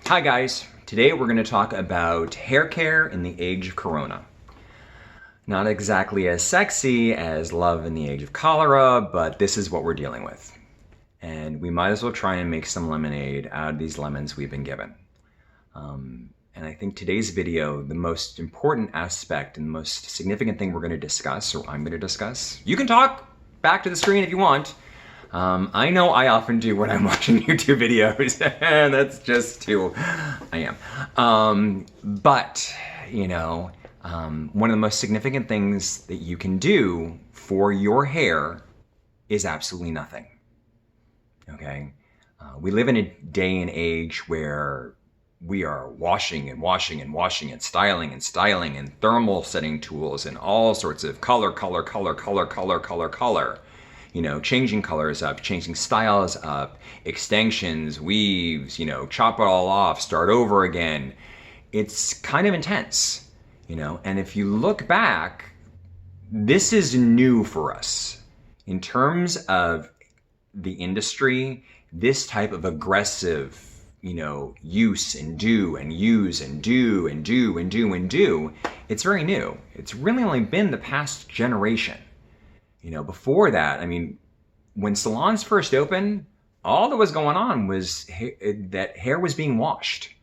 Hi guys, today we're going to talk about hair care in the age of Corona. Not exactly as sexy as love in the age of cholera, but this is what we're dealing with. And we might as well try and make some lemonade out of these lemons we've been given. And I think today's video, the most important aspect and the most significant thing we're going to discuss, or I'm going to discuss, you can talk back to the screen if you want. I know I often do when I'm watching YouTube videos. That's just who I am. But, you know, one of the most significant things that you can do for your hair is absolutely nothing. Okay? We live in a day and age where we are washing and washing and washing and styling and thermal setting tools and all sorts of color. You know, changing colors up, changing styles up, extensions, weaves, you know, chop it all off, start over again. It's kind of intense, you know, and if you look back, this is new for us. In terms of the industry, this type of aggressive, you know, use and do and use and do and do and do and do, it's very new. It's really only been the past generation. You know, before that, I mean, when salons first opened, all that was going on was that hair was being washed.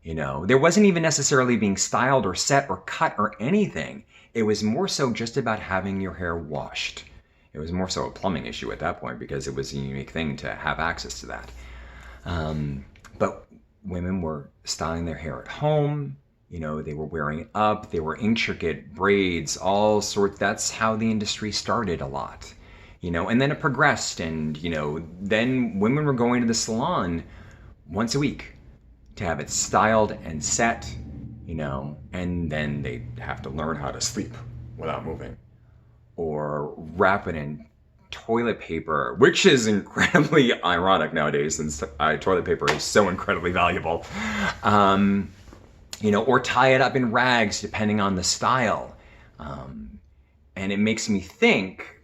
You know, there wasn't even necessarily being styled or set or cut or anything. It was more so just about having your hair washed. It was more so a plumbing issue at that point because it was a unique thing to have access to that. But women were styling their hair at home. You know, they were wearing it up, they were intricate braids, all sorts. That's how the industry started a lot, you know, and then it progressed. And, you know, then women were going to the salon once a week to have it styled and set, you know, and then they have to learn how to sleep without moving or wrap it in toilet paper, which is incredibly ironic nowadays since toilet paper is so incredibly valuable. You know, or tie it up in rags depending on the style. And it makes me think,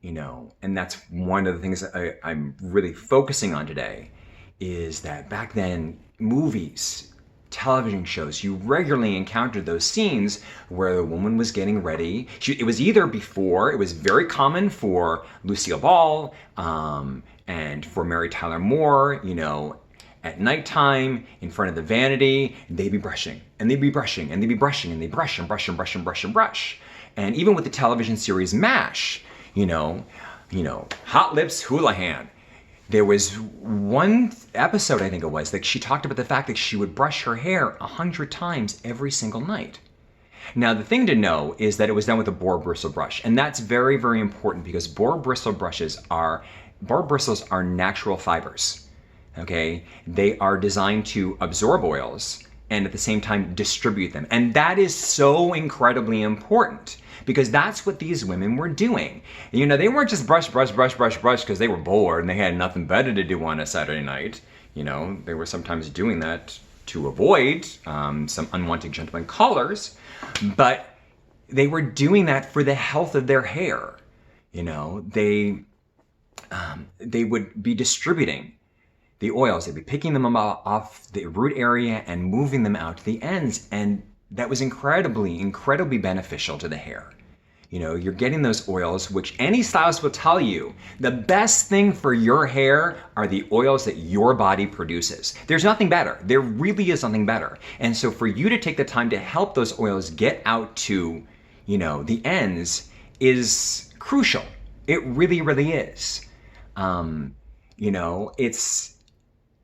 you know, and that's one of the things that I'm really focusing on today, is that back then, movies, television shows, you regularly encountered those scenes where the woman was getting ready. It was either before, it was very common for Lucille Ball and for Mary Tyler Moore, you know, at nighttime, in front of the vanity, they'd be brushing, and they'd be brushing, and they'd be brushing, and they'd brush and brush and brush and brush and brush. And even with the television series MASH, you know, Hot Lips Houlihan, there was one episode, I think it was, that she talked about the fact that she would brush her hair 100 times every single night. Now, the thing to know is that it was done with a boar bristle brush, and that's very, very important because boar bristles are natural fibers. Okay, they are designed to absorb oils and at the same time distribute them. And that is so incredibly important because that's what these women were doing. You know, they weren't just brush because they were bored and they had nothing better to do on a Saturday night. You know, they were sometimes doing that to avoid some unwanted gentleman callers, but they were doing that for the health of their hair. You know, they would be distributing the oils. They'd be picking them off the root area and moving them out to the ends. And that was incredibly beneficial to the hair. You know, you're getting those oils, which any stylist will tell you, the best thing for your hair are the oils that your body produces. There's nothing better. There really is nothing better. And so for you to take the time to help those oils get out to, you know, the ends is crucial. It really, really is. You know,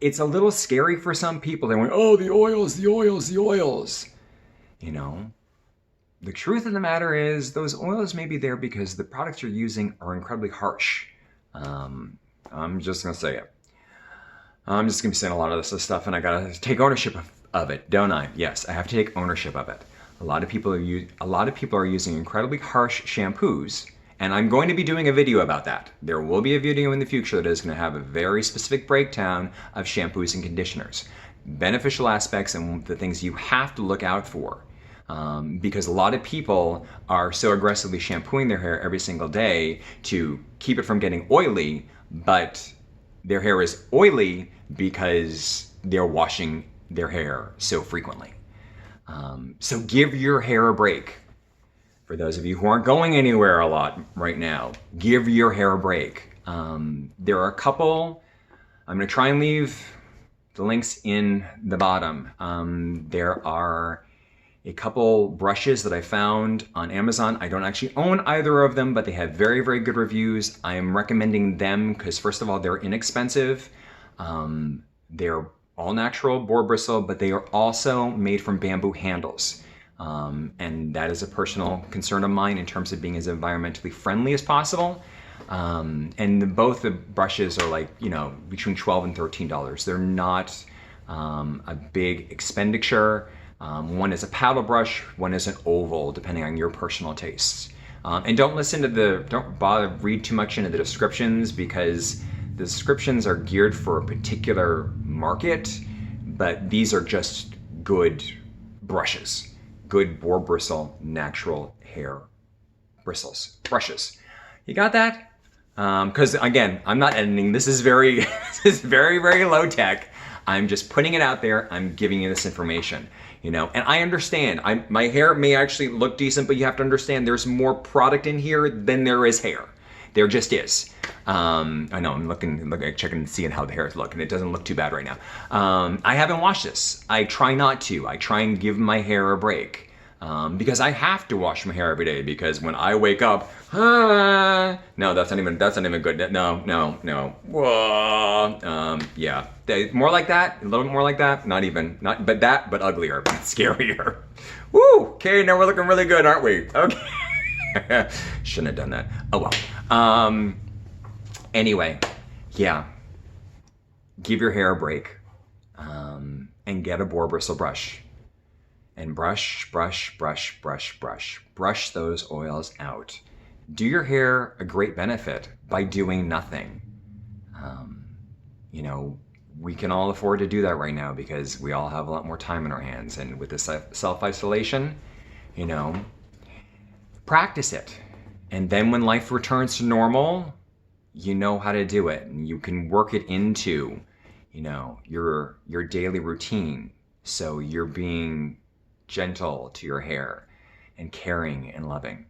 it's a little scary for some people. They're going, oh, the oils. You know, the truth of the matter is those oils may be there because the products you're using are incredibly harsh. I'm just going to say it. I'm just going to be saying a lot of this stuff and I got to take ownership of it, don't I? Yes, I have to take ownership of it. A lot of people are using incredibly harsh shampoos. And I'm going to be doing a video about that. There will be a video in the future that is going to have a very specific breakdown of shampoos and conditioners, beneficial aspects and the things you have to look out for. Because a lot of people are so aggressively shampooing their hair every single day to keep it from getting oily, but their hair is oily because they're washing their hair so frequently. So give your hair a break. For those of you who aren't going anywhere a lot right now, give your hair a break. There are a couple, I'm going to try and leave the links in the bottom. There are a couple brushes that I found on Amazon. I don't actually own either of them, but they have very, very good reviews. I am recommending them because, first of all, they're inexpensive. They're all natural boar bristle, but they are also made from bamboo handles. And that is a personal concern of mine in terms of being as environmentally friendly as possible. And both the brushes are like, you know, between $12 and $13. They're not a big expenditure. One is a paddle brush, one is an oval, depending on your personal tastes. And don't bother read too much into the descriptions, because the descriptions are geared for a particular market, but these are just good brushes. Good boar bristle, natural hair brushes. You got that? Because again, I'm not editing. This is very, very low tech. I'm just putting it out there. I'm giving you this information, you know. And I understand. My hair may actually look decent, but you have to understand there's more product in here than there is hair. There just is. I know I'm looking, checking and seeing how the hairs look, and it doesn't look too bad right now. I haven't washed this. I try not to. I try and give my hair a break. Because I have to wash my hair every day, because when I wake up, no, that's not even good. No. Whoa. Yeah. More like that, a little bit more like that. But uglier, but scarier. Woo. Okay, now we're looking really good, aren't we? Okay. Shouldn't have done that. Oh well. Anyway, yeah. Give your hair a break, and get a boar bristle brush. And brush those oils out. Do your hair a great benefit by doing nothing. You know, we can all afford to do that right now because we all have a lot more time in our hands. And with this self-isolation, you know, practice it. And then when life returns to normal, you know how to do it. And you can work it into, you know, your daily routine. So you're being gentle to your hair and caring and loving.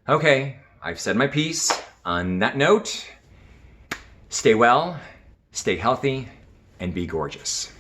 Okay, I've said my piece. On that note, stay well, stay healthy, and be gorgeous.